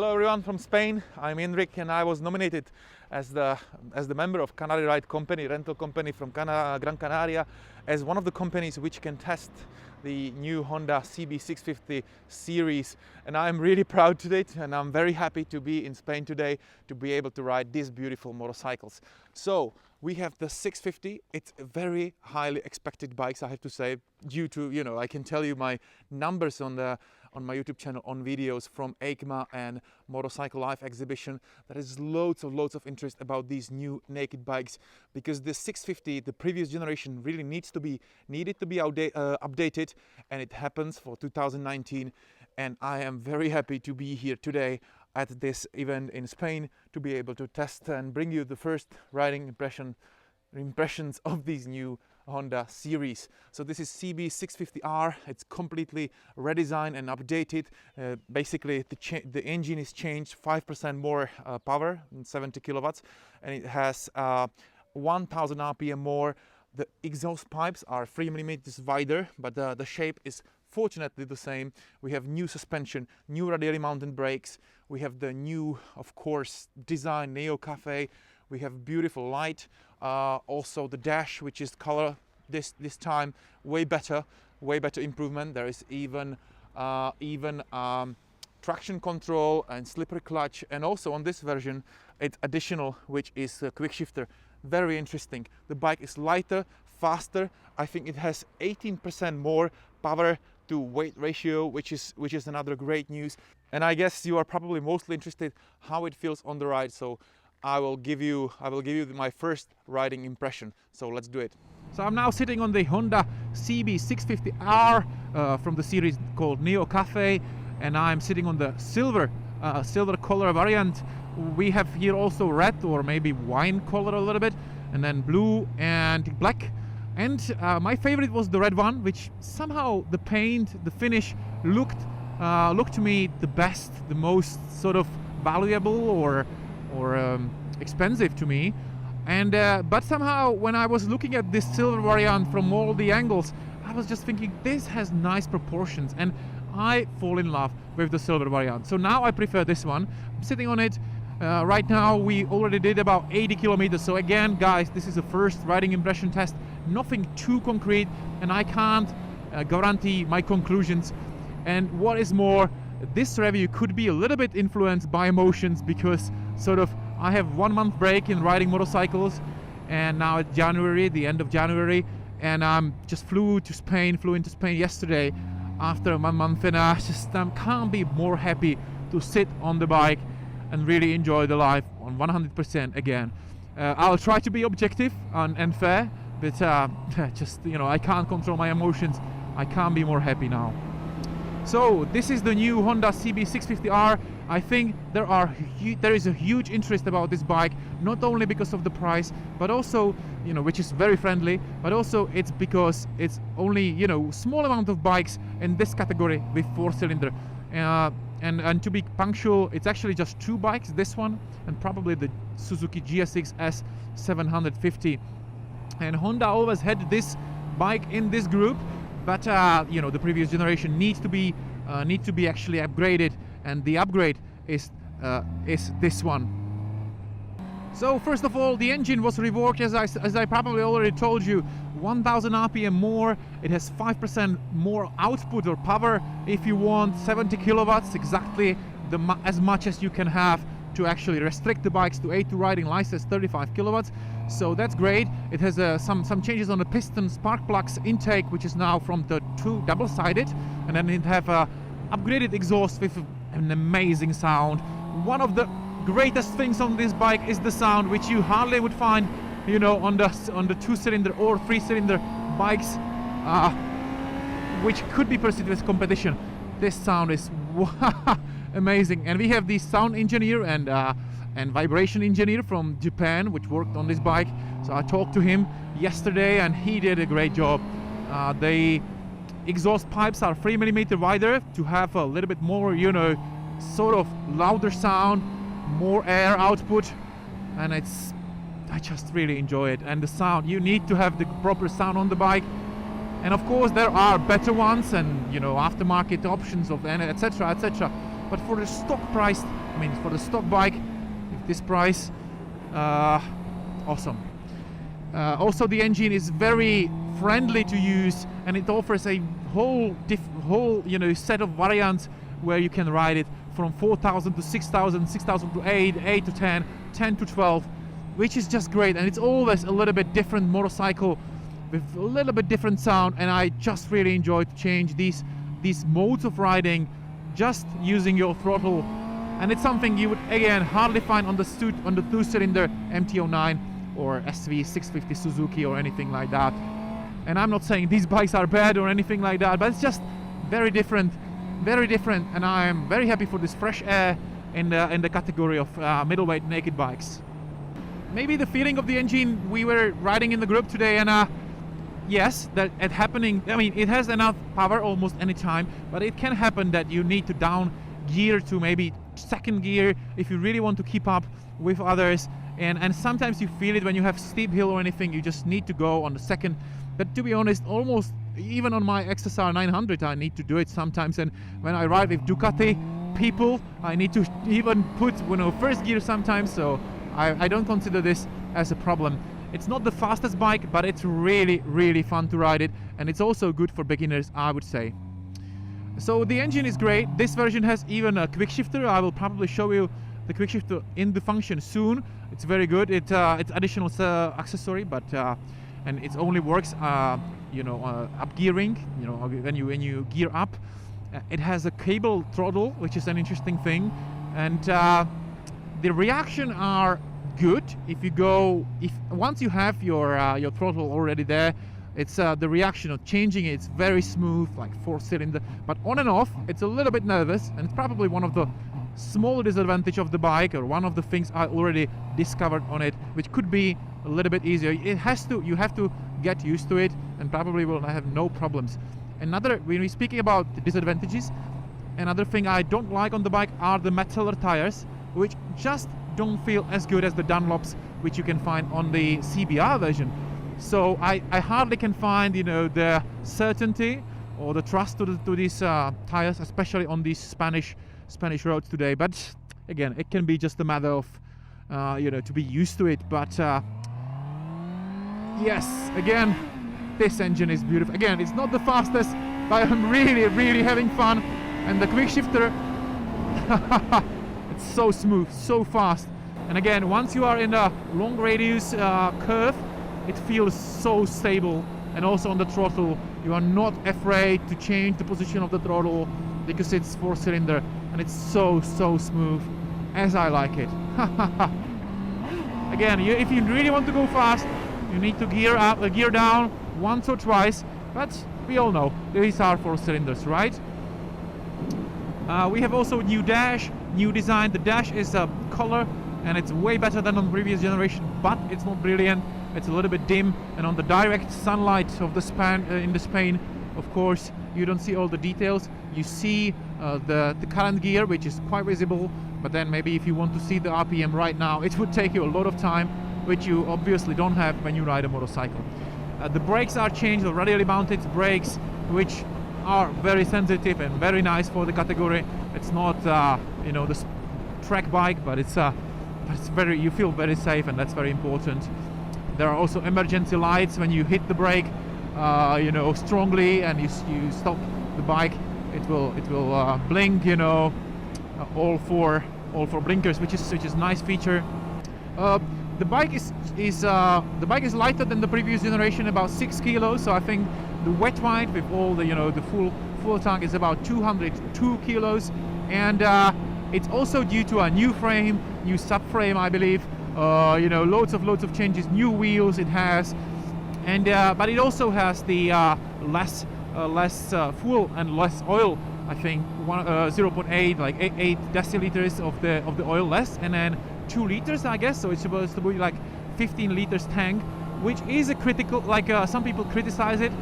Hello everyone from Spain. I'm Enric and I was nominated as the member of Canary Ride Company, rental company from Gran Canaria, as one of the companies which can test the new Honda CB650 series. And I'm really proud today and I'm very happy to be in Spain today to be able to ride these beautiful motorcycles. So we have the 650. It's a very highly expected bikes, I have to say, due to, I can tell you my numbers on my YouTube channel on videos from EICMA and Motorcycle Life exhibition. There is loads of interest about these new naked bikes because the 650, the previous generation, really needed to be updated, and it happens for 2019. And I am very happy to be here today at this event in Spain to be able to test and bring you the first riding impressions of these new Honda series. So this is CB650R. It's completely redesigned and updated. Basically the engine is changed, 5% more power, 70 kilowatts, and it has 1000 RPM more. The exhaust pipes are 3 millimeters wider, but the shape is fortunately the same. We have new suspension, new radially mounted brakes. We have the new, of course, design Neo Cafe. We have beautiful light. Also the dash, which is color this time way better improvement. There is even traction control and slippery clutch, and also on this version it's additional, which is a quickshifter. Very interesting. The bike is lighter, faster. I think it has 18% more power to weight ratio, which is another great news. And I guess you are probably mostly interested how it feels on the ride. So I will give you my first riding impression. So let's do it. So I'm now sitting on the Honda CB650R from the series called Neo Cafe, and I'm sitting on the silver color variant. We have here also red or maybe wine color a little bit, and then blue and black. And my favorite was the red one, which somehow the paint, the finish looked to me the best, the most sort of valuable or expensive to me. And but somehow when I was looking at this silver variant from all the angles, I was just thinking this has nice proportions, and I fall in love with the silver variant. So now I prefer this one. I'm sitting on it right now. We already did about 80 kilometers. So again, guys, this is the first riding impression test. Nothing too concrete, and I can't guarantee my conclusions. And what is more, this review could be a little bit influenced by emotions because sort of I have 1 month break in riding motorcycles, and now it's January, the end of January, and I'm just flew into Spain yesterday after 1 month, and I just can't be more happy to sit on the bike and really enjoy the life on 100% again. I'll try to be objective and fair, but just I can't control my emotions. I can't be more happy now. So this is the new Honda CB650R. I think there is a huge interest about this bike, not only because of the price, but also, which is very friendly, but also it's because it's only, small amount of bikes in this category with 4-cylinder. And to be punctual, it's actually just 2 bikes, this one and probably the Suzuki GSX S750. And Honda always had this bike in this group, but the previous generation needs to be actually upgraded, and the upgrade is this one. So first of all, the engine was reworked, as I probably already told you. 1000 RPM more. It has 5% more output or power if you want. 70 kilowatts, exactly as much as you can have to actually restrict the bikes to A2 riding license, 35 kilowatts. So that's great. It has some changes on the piston spark plugs intake, which is now from the 2 double-sided, and then it have a upgraded exhaust with an amazing sound. One of the greatest things on this bike is the sound, which you hardly would find, on the 2-cylinder or 3-cylinder bikes, which could be perceived as competition. This sound is amazing, and we have the sound engineer and vibration engineer from Japan, which worked on this bike. So I talked to him yesterday, and he did a great job. The exhaust pipes are 3 millimeter wider to have a little bit more, sort of louder sound, more air output, and I just really enjoy it. And the sound, you need to have the proper sound on the bike. And of course there are better ones and aftermarket options of etc. But for the stock price I mean, for the stock bike, at this price, awesome. Also, the engine is very friendly to use, and it offers a whole set of variants where you can ride it from 4,000 to 6,000, 6,000 to 8, 8 to 10, 10 to 12, which is just great. And it's always a little bit different motorcycle with a little bit different sound, and I just really enjoy to change these modes of riding just using your throttle. And it's something you would again hardly find on the two-cylinder MT-09 or SV650 Suzuki or anything like that. And I'm not saying these bikes are bad or anything like that, but it's just very different, and I am very happy for this fresh air in the category of middleweight naked bikes. Maybe the feeling of the engine, we were riding in the group today, and yes, that it happening. I mean, it has enough power almost any time, but it can happen that you need to down gear to maybe second gear if you really want to keep up with others. And sometimes you feel it when you have steep hill or anything, you just need to go on the second. But to be honest, almost even on my XSR 900 I need to do it sometimes, and when I ride with Ducati people I need to even put first gear sometimes, so I don't consider this as a problem. It's not the fastest bike, but it's really fun to ride it, and it's also good for beginners, I would say. So the engine is great. This version has even a quickshifter. I will probably show you the quickshifter in the function soon. It's very good. It's additional accessory, but and it only works up gearing. When you gear up, it has a cable throttle, which is an interesting thing, and the reaction are good. Once you have your throttle already there, it's the reaction of changing it's very smooth, like 4-cylinder, but on and off it's a little bit nervous, and it's probably one of the small disadvantage of the bike, or one of the things I already discovered on it, which could be a little bit easier. You have to get used to it, and probably will have no problems. When we're speaking about the disadvantages, another thing I don't like on the bike are the metal tires, which just don't feel as good as the Dunlops which you can find on the CBR version. So I hardly can find the certainty or the trust to these tires, especially on these Spanish roads today. But again, it can be just a matter of to be used to it. But yes, again, this engine is beautiful. Again, it's not the fastest, but I'm really having fun. And the quickshifter, it's so smooth, so fast. And again, once you are in a long radius curve, it feels so stable. And also on the throttle, you are not afraid to change the position of the throttle because it's 4-cylinder, and it's so smooth as I like it. Again, if you really want to go fast, you need to gear down once or twice, but we all know these are 4-cylinders, right? We have also new dash, new design. The dash is a color, and it's way better than on the previous generation, but it's not brilliant. It's a little bit dim, and on the direct sunlight of the Spain, of course, you don't see all the details. You see the current gear, which is quite visible, but then maybe if you want to see the RPM right now, it would take you a lot of time, which you obviously don't have when you ride a motorcycle. The brakes are changed, the radially mounted brakes, which are very sensitive and very nice for the category. It's not the track bike, but it's you feel very safe, and that's very important. There are also emergency lights when you hit the brake strongly and you stop the bike. It will blink, all four blinkers, which is a nice feature. The bike is lighter than the previous generation, about 6 kilos. So I think the wet weight with all the full tank is about 202 kilos, and it's also due to a new frame, new subframe, I believe. Loads of changes, new wheels it has, and but it also has the less fuel and less oil. I think 0.8, like 8 deciliters of the oil less, and then 2 liters, I guess. So it's supposed to be like 15 liters tank, which is a critical. Like some people criticize it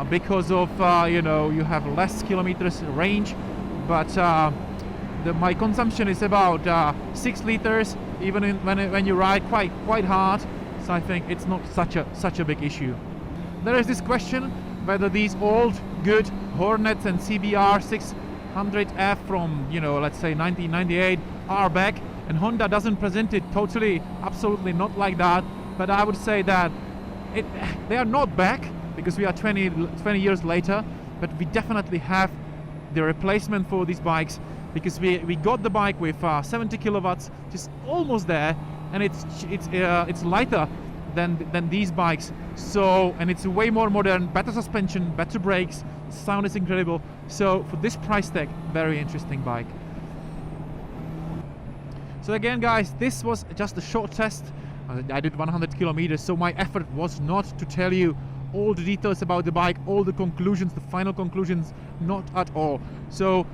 because of you have less kilometers range, but my consumption is about 6 liters, even when you ride quite hard. So I think it's not such a big issue. There is this question whether these old good Hornets and CBR 100F from, you know, let's say 1998 are back, and Honda doesn't present it totally, absolutely not like that, but I would say that they are not back because we are 20 years later, but we definitely have the replacement for these bikes, because we got the bike with 70 kilowatts, just almost there, and it's lighter than these bikes. So, and it's way more modern, better suspension, better brakes, sound is incredible. So for this price tag, very interesting bike. So again, guys, this was just a short test. I did 100 kilometers, so my effort was not to tell you all the details about the bike, all the conclusions, the final conclusions, not at all. So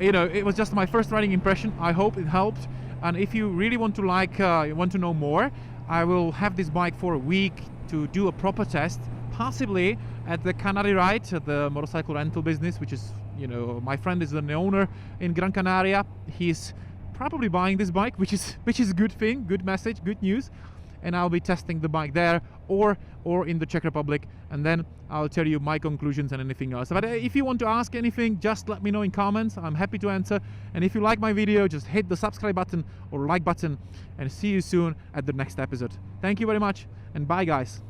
you know, it was just my first riding impression. I hope it helped, and if you really want to know more, I will have this bike for a week to do a proper test, possibly at the Canary Ride, at the motorcycle rental business, which is, you know, my friend is the owner in Gran Canaria. He's probably buying this bike, which is a good thing, good message, good news. And I'll be testing the bike there or in the Czech Republic, and then I'll tell you my conclusions and anything else. But if you want to ask anything, just let me know in comments. I'm happy to answer. And if you like my video, just hit the subscribe button or like button, and see you soon at the next episode. Thank you very much, and bye, guys.